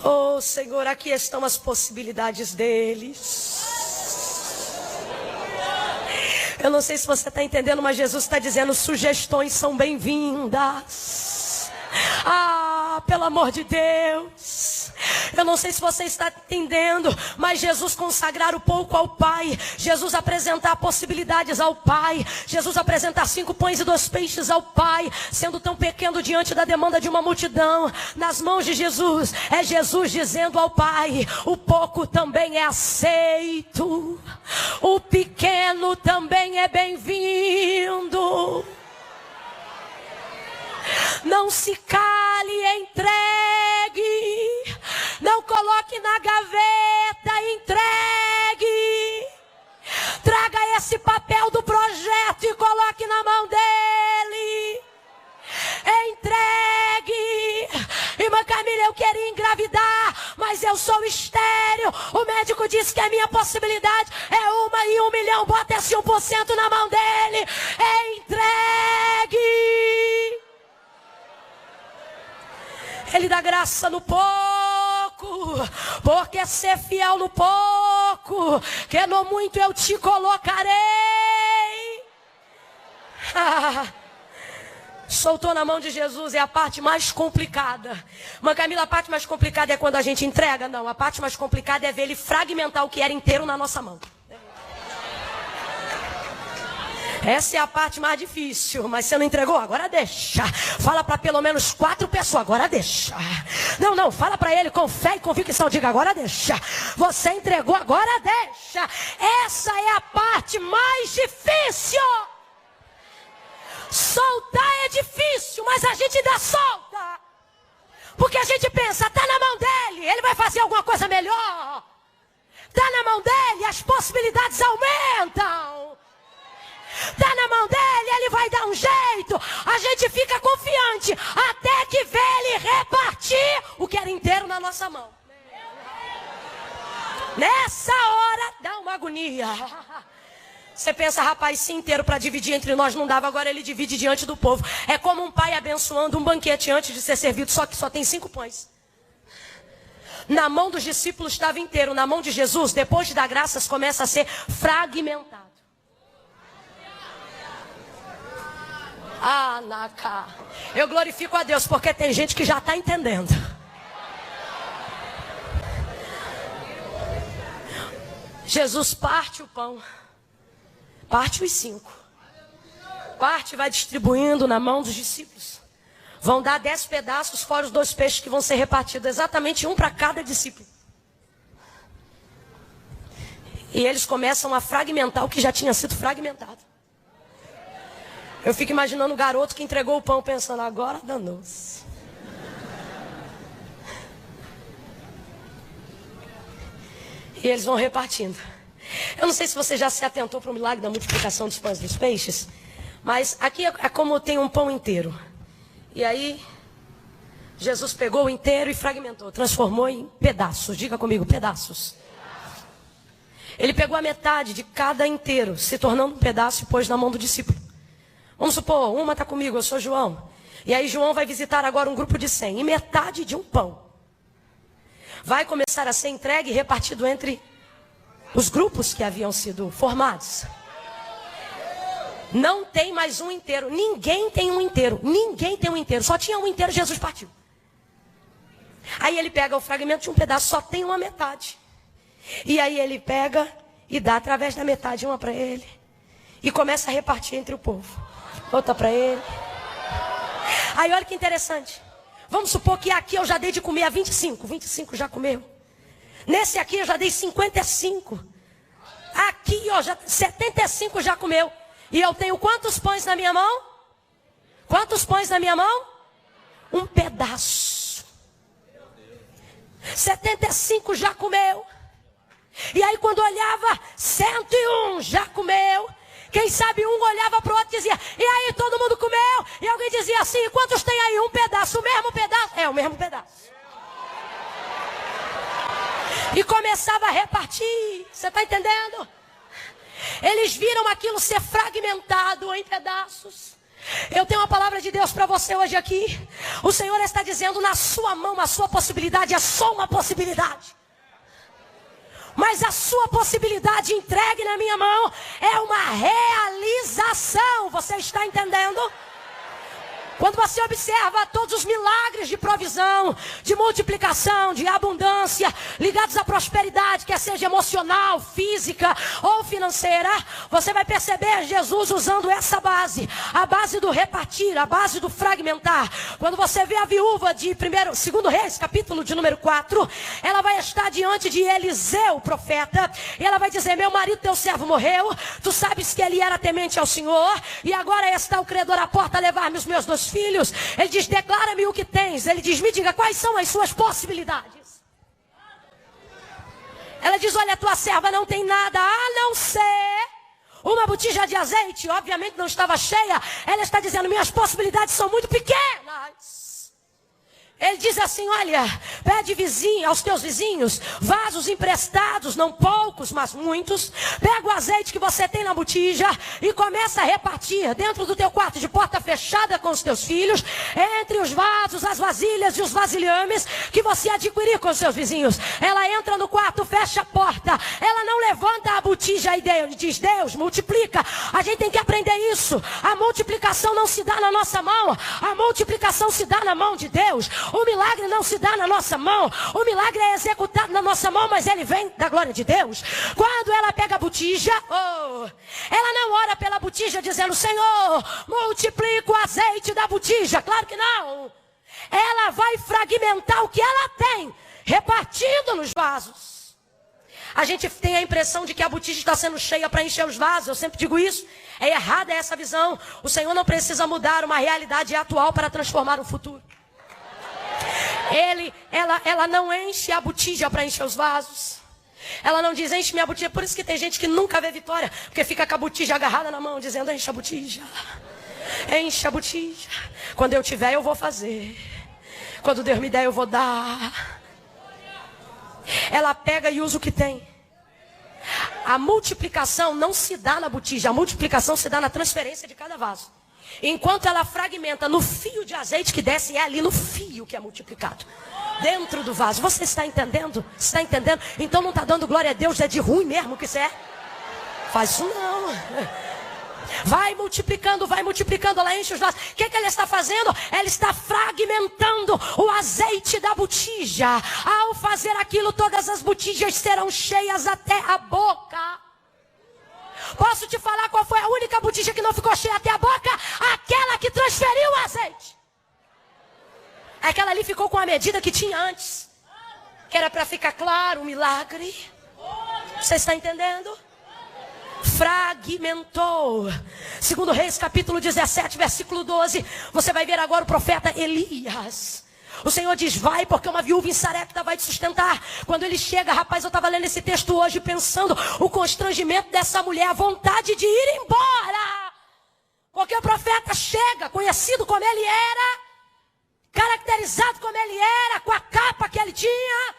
Oh Senhor, aqui estão as possibilidades deles. Eu não sei se você está entendendo, mas Jesus está dizendo, sugestões são bem-vindas. Ah, pelo amor de Deus. Eu não sei se você está entendendo, mas Jesus consagrar o pouco ao Pai, Jesus apresentar possibilidades ao Pai, Jesus apresentar 5 pães e 2 peixes ao Pai, sendo tão pequeno diante da demanda de uma multidão, nas mãos de Jesus, é Jesus dizendo ao Pai, o pouco também é aceito, o pequeno também é bem-vindo. Não se cale, entregue. Não coloque na gaveta, entregue. Traga esse papel do projeto e coloque na mão dele. Entregue. Irmã Camila, eu queria engravidar, mas eu sou estéril. O médico disse que a minha possibilidade é 1 em 1 milhão. Bota esse 1% na mão dele. Entregue. Ele dá graça no pouco. porque ser fiel no pouco, que no muito eu te colocarei. Soltou na mão de Jesus é a parte mais complicada. Mas Camila, a parte mais complicada é quando a gente entrega? Não, a parte mais complicada é ver ele fragmentar o que era inteiro na nossa mão. Essa é a parte mais difícil, mas você não entregou? Agora deixa. Fala para pelo menos 4 pessoas, agora deixa. Não, fala para ele com fé e convicção, diga agora deixa. Você entregou, agora deixa. Essa é a parte mais difícil. Soltar é difícil, mas a gente ainda solta. Porque a gente pensa, tá na mão dele, ele vai fazer alguma coisa melhor. Tá na mão dele, as possibilidades aumentam. Tá na mão dele, ele vai dar um jeito. A gente fica confiante até que vê ele repartir o que era inteiro na nossa mão. Nessa hora dá uma agonia. Você pensa, rapaz, se inteiro para dividir entre nós não dava, agora ele divide diante do povo. É como um pai abençoando um banquete antes de ser servido, só que só tem 5 pães. Na mão dos discípulos estava inteiro, na mão de Jesus, depois de dar graças, começa a ser fragmentado. Ah, Naká. Eu glorifico a Deus porque tem gente que já está entendendo. Jesus parte o pão. Parte os 5. Parte e vai distribuindo na mão dos discípulos. Vão dar 10 pedaços fora os 2 peixes que vão ser repartidos. Exatamente um para cada discípulo. E eles começam a fragmentar o que já tinha sido fragmentado. Eu fico imaginando o garoto que entregou o pão pensando, agora danou-se. E eles vão repartindo. Eu não sei se você já se atentou para o milagre da multiplicação dos pães e dos peixes, mas aqui é como tem um pão inteiro. E aí, Jesus pegou o inteiro e fragmentou, transformou em pedaços. Diga comigo, pedaços. Ele pegou a metade de cada inteiro, se tornando um pedaço e pôs na mão do discípulo. Vamos supor, uma está comigo, eu sou João. E aí João vai visitar agora um grupo de 100. E metade de um pão vai começar a ser entregue e repartido entre os grupos que haviam sido formados. Não tem mais um inteiro. Ninguém tem um inteiro. Ninguém tem um inteiro. Só tinha um inteiro, Jesus partiu. Aí ele pega o fragmento de um pedaço, só tem uma metade. E aí ele pega e dá através da metade uma para ele. E começa a repartir entre o povo. Outra para ele. Aí olha que interessante. Vamos supor que aqui eu já dei de comer a 25. 25 já comeu. Nesse aqui eu já dei 55. Aqui ó, 75 já comeu. E eu tenho quantos pães na minha mão? Quantos pães na minha mão? Um pedaço. 75 já comeu. E aí quando olhava, 101 já comeu. Quem sabe um olhava para o outro e dizia, e aí todo mundo comeu? E alguém dizia assim, quantos tem aí? Um pedaço, o mesmo pedaço? É, o mesmo pedaço. E começava a repartir, você está entendendo? Eles viram aquilo ser fragmentado em pedaços. Eu tenho uma palavra de Deus para você hoje aqui. O Senhor está dizendo, na sua mão, a sua possibilidade é só uma possibilidade. Mas a sua possibilidade entregue na minha mão é uma realização. Você está entendendo? Quando você observa todos os milagres de provisão, de multiplicação, de abundância, ligados à prosperidade, quer seja emocional, física ou financeira, você vai perceber Jesus usando essa base, a base do repartir, a base do fragmentar. Quando você vê a viúva de 2 Reis, capítulo de número 4, ela vai estar diante de Eliseu, o profeta, e ela vai dizer, meu marido, teu servo morreu, tu sabes que ele era temente ao Senhor, e agora está o credor à porta a levar-me os meus 2 filhos. Ele diz, declara-me o que tens. Ele diz, me diga quais são as suas possibilidades. Ela diz, olha, tua serva não tem nada a não ser uma botija de azeite. Obviamente não estava cheia. Ela está dizendo, minhas possibilidades são muito pequenas. Ele diz assim, olha, Pede aos teus vizinhos vasos emprestados, não poucos, mas muitos. Pega o azeite que você tem na botija e começa a repartir dentro do teu quarto de porta fechada com os teus filhos, entre os vasos, as vasilhas e os vasilhames que você adquirir com os seus vizinhos. Ela entra no quarto, fecha a porta, ela não levanta a botija e diz: Deus, multiplica. A gente tem que aprender isso. A multiplicação não se dá na nossa mão, a multiplicação se dá na mão de Deus. O milagre não se dá na nossa mão, o milagre é executado na nossa mão, mas ele vem da glória de Deus. Quando ela pega a botija, ela não ora pela botija dizendo: Senhor, multiplica o azeite da botija. Claro que não. Ela vai fragmentar o que ela tem, repartindo nos vasos. A gente tem a impressão de que a botija está sendo cheia para encher os vasos. Eu sempre digo isso. É errada essa visão. O Senhor não precisa mudar uma realidade atual para transformar o futuro. Ela não enche a botija para encher os vasos. Ela não diz: enche minha botija. Por isso que tem gente que nunca vê vitória, porque fica com a botija agarrada na mão, dizendo: enche a botija. Enche a botija. Quando eu tiver, eu vou fazer. Quando Deus me der, eu vou dar. Ela pega e usa o que tem. A multiplicação não se dá na botija, a multiplicação se dá na transferência de cada vaso. Enquanto ela fragmenta no fio de azeite que desce, é ali no fio que é multiplicado. Dentro do vaso. Você está entendendo? Está entendendo? Então não está dando glória a Deus, é de ruim mesmo que isso é? Faz isso não. Vai multiplicando, ela enche os vasos. O que ela está fazendo? Ela está fragmentando o azeite da botija. Ao fazer aquilo, todas as botijas serão cheias até a boca. Posso te falar qual foi a única botija que não ficou cheia até a boca? Aquela que transferiu o azeite. Aquela ali ficou com a medida que tinha antes, que era para ficar claro o milagre. Você está entendendo? Fragmentou. Segundo Reis, capítulo 17, versículo 12. Você vai ver agora o profeta Elias. O Senhor diz: vai, porque uma viúva em Sarepta vai te sustentar. Quando ele chega, rapaz, eu estava lendo esse texto hoje, pensando o constrangimento dessa mulher, a vontade de ir embora. Porque o profeta chega, conhecido como ele era, caracterizado como ele era, com a capa que ele tinha,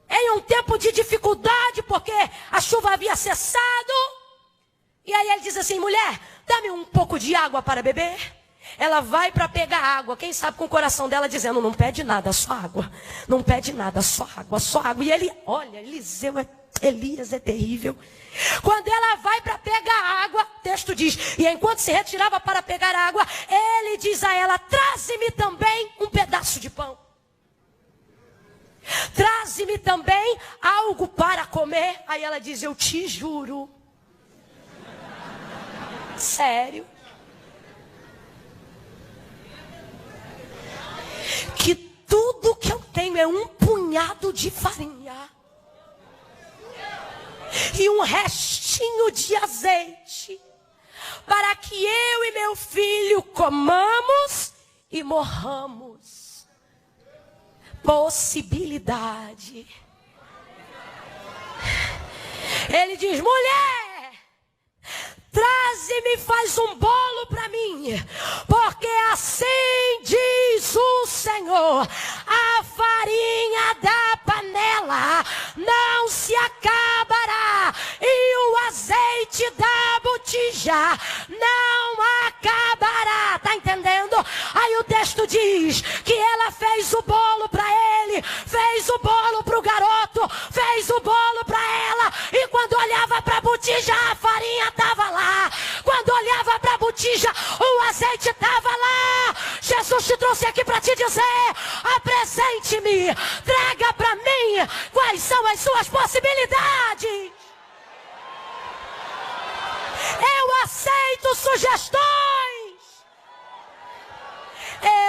em um tempo de dificuldade, porque a chuva havia cessado. E aí ele diz assim: mulher, dá-me um pouco de água para beber. Ela vai para pegar água, quem sabe com o coração dela dizendo: não pede nada, só água. Não pede nada, só água, só água. E ele, olha, Elias é terrível. Quando ela vai para pegar água, o texto diz: e enquanto se retirava para pegar água, ele diz a ela: traze-me também um pedaço de pão. Traze-me também algo para comer. Aí ela diz: eu te juro. Sério? Que tudo que eu tenho é um punhado de farinha e um restinho de azeite, para que eu e meu filho comamos e morramos. Possibilidade. Ele diz: mulher, traze-me e faz um bolo para mim, porque assim diz o Senhor: a farinha da panela não se acabará, e o azeite da botija não acabará. Está entendendo? Aí o texto diz que ela fez o bolo para ele, fez o bolo para o garoto, fez o bolo para ela, e quando olhava para a botija, a farinha estava lá. Quando olhava para a botija, o azeite estava lá. Jesus te trouxe aqui para te dizer: apresente-me, traga para mim quais são as suas possibilidades. Eu aceito sugestões.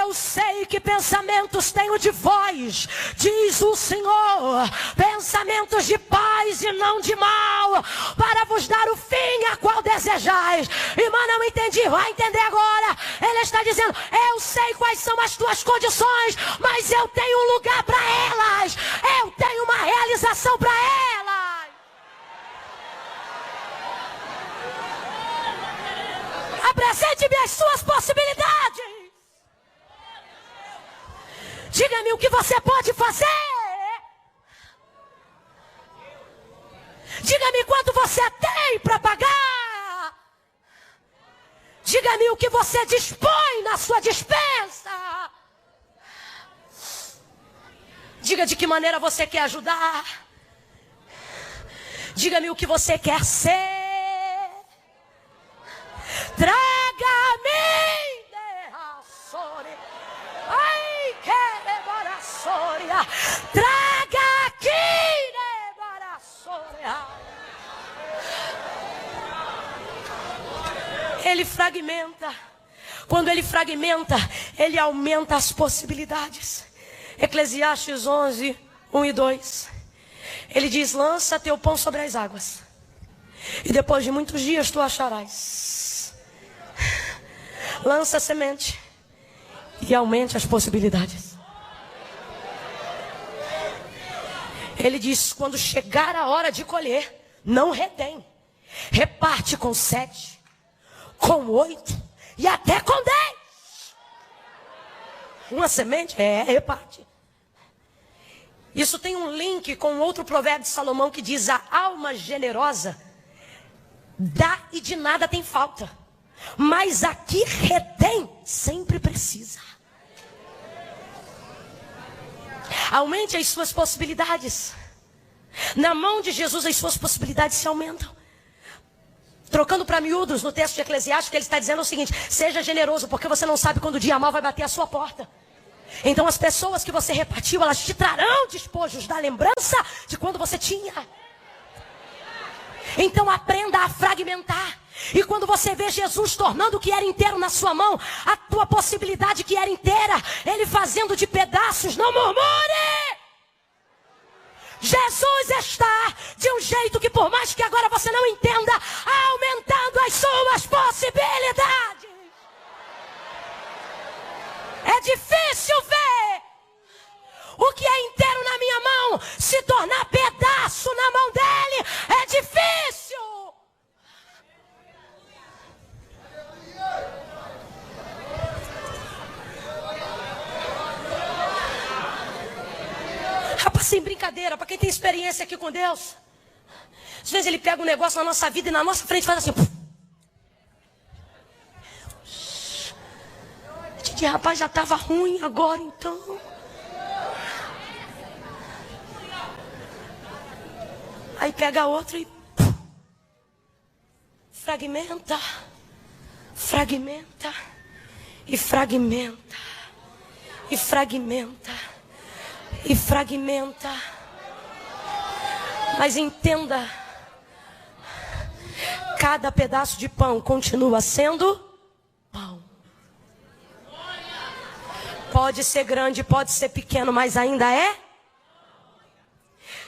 Eu sei que pensamentos tenho de vós, diz o Senhor, pensamentos de paz e não de mal, para vos dar o fim a qual desejais. Irmã, não entendi, vai entender agora. Ele está dizendo: eu sei quais são as tuas condições, mas eu tenho um lugar para elas, eu tenho uma realização para elas. Apresente-me as suas possibilidades. Diga-me Diga-me o que você pode fazer. Diga-me quanto você tem para pagar. Diga-me o que você dispõe na sua despensa. Diga de que maneira você quer ajudar. Diga-me o que você quer ser. Traga-me. Ai, queremoraçoria. Traga aqui. Ele fragmenta. Quando ele fragmenta, ele aumenta as possibilidades. Eclesiastes 11, 1 e 2. Ele diz: lança teu pão sobre as águas, e depois de muitos dias tu acharás. Lança a semente e aumente as possibilidades. Ele diz: quando chegar a hora de colher, não retém. Reparte com 7, com 8 e até com 10. Uma semente reparte. Isso tem um link com outro provérbio de Salomão que diz: a alma generosa dá e de nada tem falta, mas a que retém sempre precisa. Aumente as suas possibilidades. Na mão de Jesus as suas possibilidades se aumentam. Trocando para miúdos, no texto de Eclesiastes, ele está dizendo o seguinte: seja generoso, porque você não sabe quando o dia mal vai bater a sua porta. Então as pessoas que você repartiu, elas te trarão despojos da lembrança de quando você tinha. Então aprenda a fragmentar. E quando você vê Jesus tornando o que era inteiro na sua mão, a tua possibilidade que era inteira, Ele fazendo de pedaços, não murmure! Jesus está de um jeito que, por mais que agora você não entenda, aumentando as suas possibilidades. É difícil ver o que é inteiro na minha mão se tornar pedaço na mão dele. É difícil. Rapaz, sem brincadeira, para quem tem experiência aqui com Deus, às vezes Ele pega um negócio na nossa vida e na nossa frente faz assim. Rapaz, já estava ruim agora então. Aí pega outro e fragmenta, fragmenta, e fragmenta, e fragmenta, e fragmenta. Mas entenda, cada pedaço de pão continua sendo pão. Pode ser grande, pode ser pequeno, mas ainda é.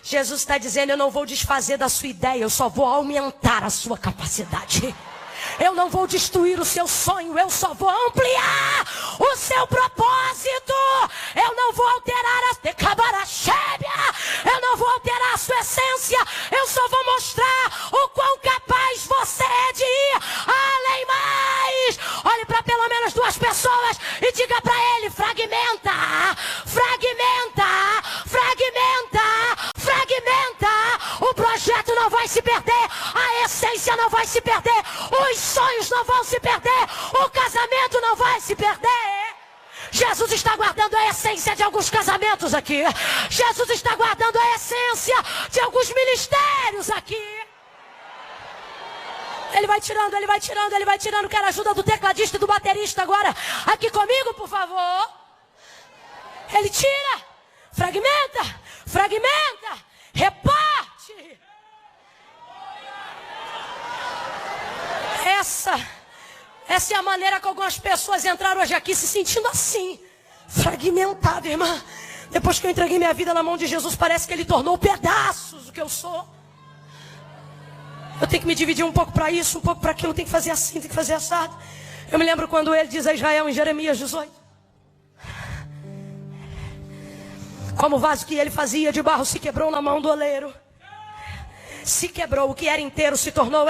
Jesus está dizendo: eu não vou desfazer da sua ideia, eu só vou aumentar a sua capacidade. Eu não vou destruir o seu sonho, eu só vou ampliar o seu propósito. Eu não vou alterar eu não vou alterar a sua essência. Eu só vou mostrar o quão capaz você é de ir além mais. Olhe para pelo menos 2 pessoas e diga para ele: fragmenta, fragmenta, fragmenta, fragmenta. O projeto não vai se perder, a essência não vai se perder, os sonhos não vão se perder, o casamento não vai se perder. Jesus está guardando a essência de alguns casamentos aqui. Jesus está guardando a essência de alguns ministérios aqui. Ele vai tirando, ele vai tirando, ele vai tirando. Quero a ajuda do tecladista e do baterista agora. Aqui comigo, por favor. Ele tira, fragmenta, fragmenta, reparte. Essa é a maneira que algumas pessoas entraram hoje aqui se sentindo assim, fragmentada, irmã. Depois que eu entreguei minha vida na mão de Jesus, parece que Ele tornou pedaços o que eu sou. Eu tenho que me dividir um pouco para isso, um pouco para aquilo, tem que fazer assim, tem que fazer assado. Eu me lembro quando Ele diz a Israel em Jeremias 18: como o vaso que ele fazia de barro se quebrou na mão do oleiro. Se quebrou, o que era inteiro se tornou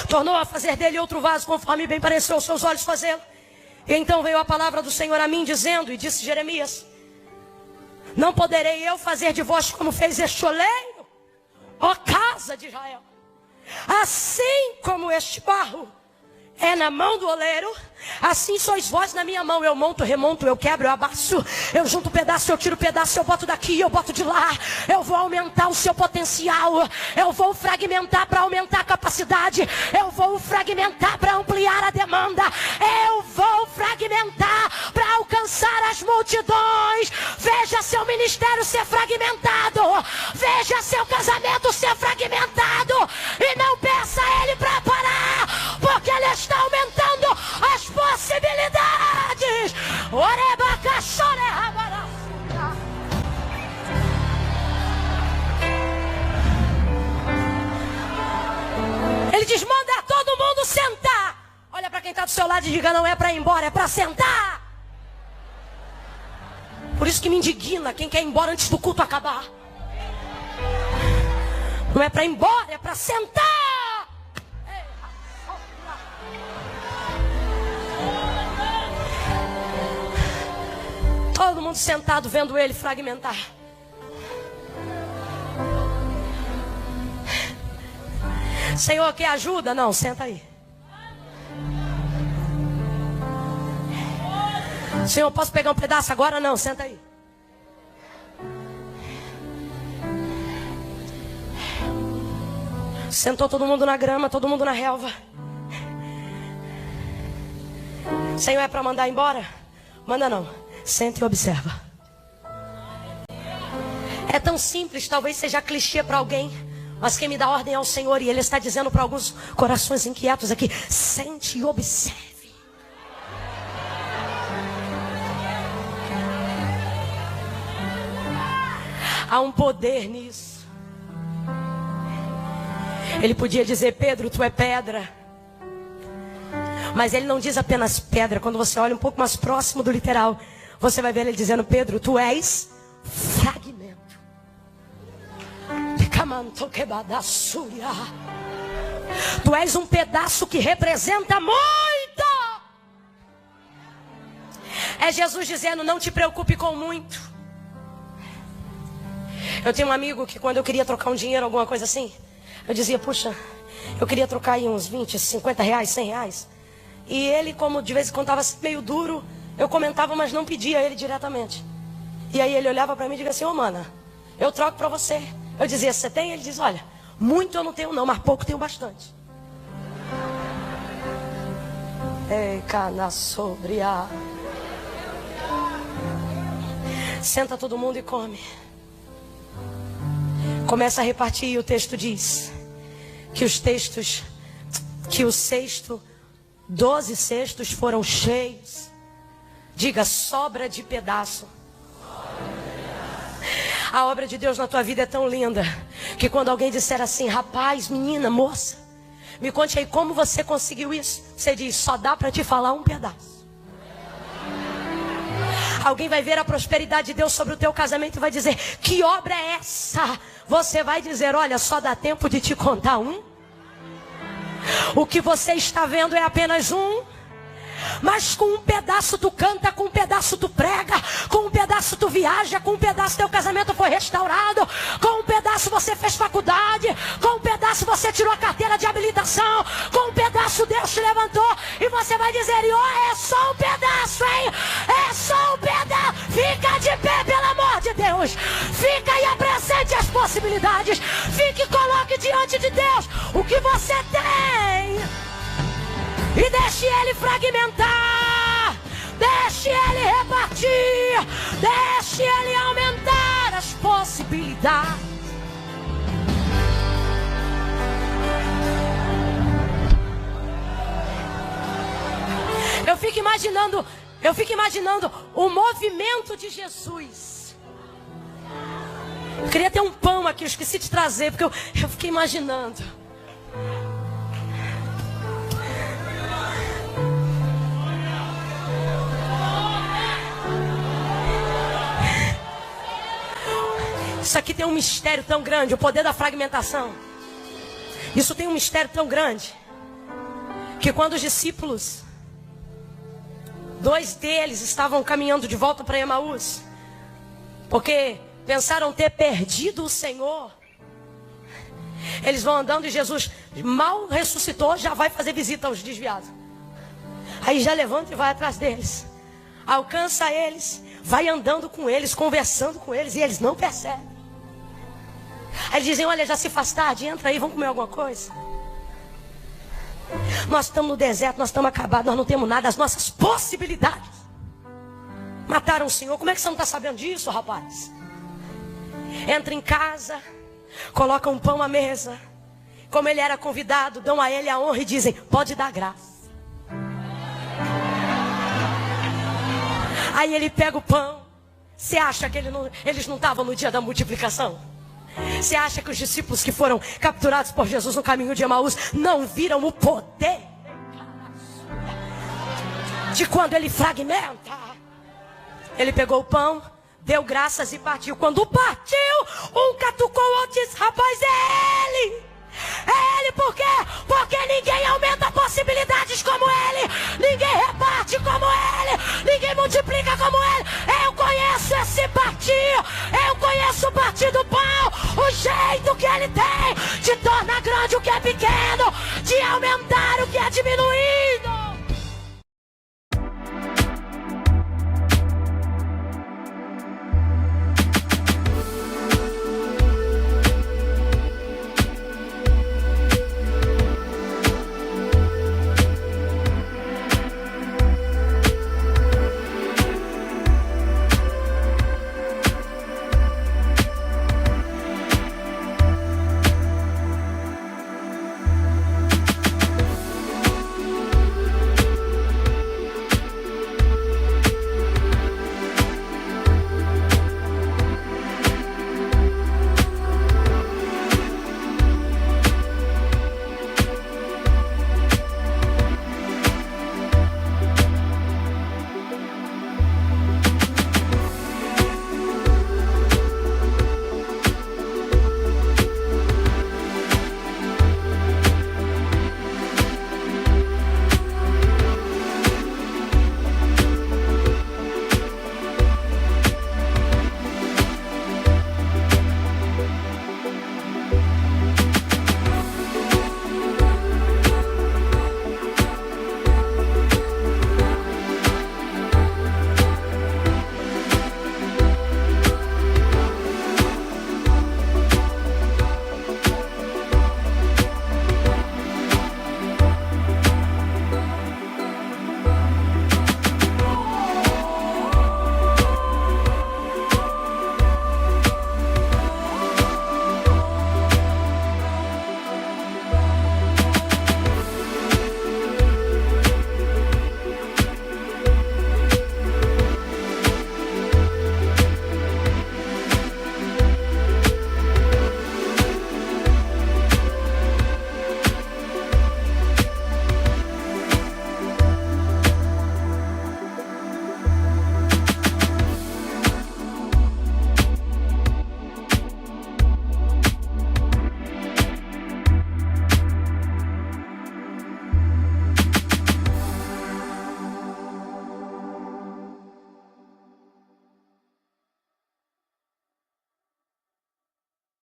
tornou a fazer dele outro vaso, conforme bem pareceu aos seus olhos fazê-lo. E então veio a palavra do Senhor a mim dizendo, e disse Jeremias: não poderei eu fazer de vós como fez este oleiro, ó casa de Israel. Assim como este barro é na mão do oleiro, assim sois vós na minha mão. Eu monto, remonto, eu quebro, eu abaço, eu junto pedaço, eu tiro pedaço, eu boto daqui, eu boto de lá. Eu vou aumentar o seu potencial, eu vou fragmentar para aumentar a capacidade, eu vou fragmentar para ampliar a demanda, eu vou fragmentar para alcançar as multidões. Veja seu ministério ser fragmentado, veja seu casamento ser fragmentado, e não peça a Ele para parar, porque Ele está aumentando as possibilidades. Ele diz: manda todo mundo sentar. Olha para quem está do seu lado e diga: não é para ir embora, é para sentar. Por isso que me indigna quem quer ir embora antes do culto acabar. Não é para ir embora, é para sentar. Todo mundo sentado vendo ele fragmentar. Senhor, quer ajuda? Não, senta aí. Senhor, posso pegar um pedaço agora? Não, senta aí. Sentou todo mundo na grama, todo mundo na relva. Senhor, é para mandar embora? Manda não. Senta e observa. É tão simples, talvez seja clichê para alguém, mas quem me dá ordem é o Senhor, e Ele está dizendo para alguns corações inquietos aqui: sente e observe. Há um poder nisso. Ele podia dizer: Pedro, tu é pedra. Mas ele não diz apenas pedra. Quando você olha um pouco mais próximo do literal, você vai ver ele dizendo: Pedro, tu és fragmento. Tu és um pedaço que representa muito. É Jesus dizendo: não te preocupe com muito. Eu tenho um amigo que quando eu queria trocar um dinheiro, alguma coisa assim, eu dizia: puxa, eu queria trocar aí uns 20, 50 reais, 100 reais. E ele, como de vez em quando estava meio duro, eu comentava, mas não pedia a ele diretamente. E aí ele olhava para mim e dizia assim: ô mana, eu troco para você. Eu dizia: você tem? Ele diz: olha, muito eu não tenho não, mas pouco tenho bastante. Ei, cana sobre a... Senta todo mundo e come. Começa a repartir, e o texto diz que o cesto, 12 cestos foram cheios. Diga: sobra de pedaço. A obra de Deus na tua vida é tão linda que quando alguém disser assim: rapaz, menina, moça, me conte aí como você conseguiu isso, você diz: só dá para te falar um pedaço. Alguém vai ver a prosperidade de Deus sobre o teu casamento e vai dizer: que obra é essa? Você vai dizer: olha, só dá tempo de te contar um. O que você está vendo é apenas um. Mas com um pedaço tu canta, com um pedaço tu prega, com um pedaço tu viaja, com um pedaço teu casamento foi restaurado, com um pedaço você fez faculdade, com um pedaço você tirou a carteira de habilitação, com um pedaço Deus te levantou, e você vai dizer: oh, é só um pedaço, hein? É só um pedaço. Fica de pé, pelo amor de Deus. Fica e apresente as possibilidades. Fique e coloque diante de Deus o que você tem. E deixe Ele fragmentar, deixe Ele repartir, deixe Ele aumentar as possibilidades. Eu fico imaginando o movimento de Jesus. Eu queria ter um pão aqui, eu esqueci de trazer, porque eu fiquei imaginando. Isso aqui tem um mistério tão grande, o poder da fragmentação. Isso tem um mistério tão grande, que quando os discípulos 2 deles estavam caminhando de volta para Emaús, porque pensaram ter perdido o Senhor. Eles vão andando e Jesus mal ressuscitou, já vai fazer visita aos desviados. Aí já levanta e vai atrás deles, alcança eles, vai andando com eles, conversando com eles, e eles não percebem. Aí eles dizem: olha, já se faz tarde, entra aí, vamos comer alguma coisa. Nós estamos no deserto, nós estamos acabados, nós não temos nada, as nossas possibilidades mataram o Senhor. Como é que você não está sabendo disso, rapaz? Entra em casa, coloca um pão à mesa, como ele era convidado, dão a ele a honra e dizem: pode dar graça. Aí ele pega o pão. Você acha que eles não estavam no dia da multiplicação? Você acha que os discípulos que foram capturados por Jesus no caminho de Emaús não viram o poder de quando ele fragmenta? Ele pegou o pão, deu graças e partiu. Quando partiu, um catucou o outro e disse: rapaz, é ele! É ele, por quê? Porque ninguém aumenta possibilidades como ele, ninguém reparte como ele, ninguém multiplica como ele. Eu conheço esse partir, eu conheço o partir do pão. O jeito que ele tem te torna grande, o que é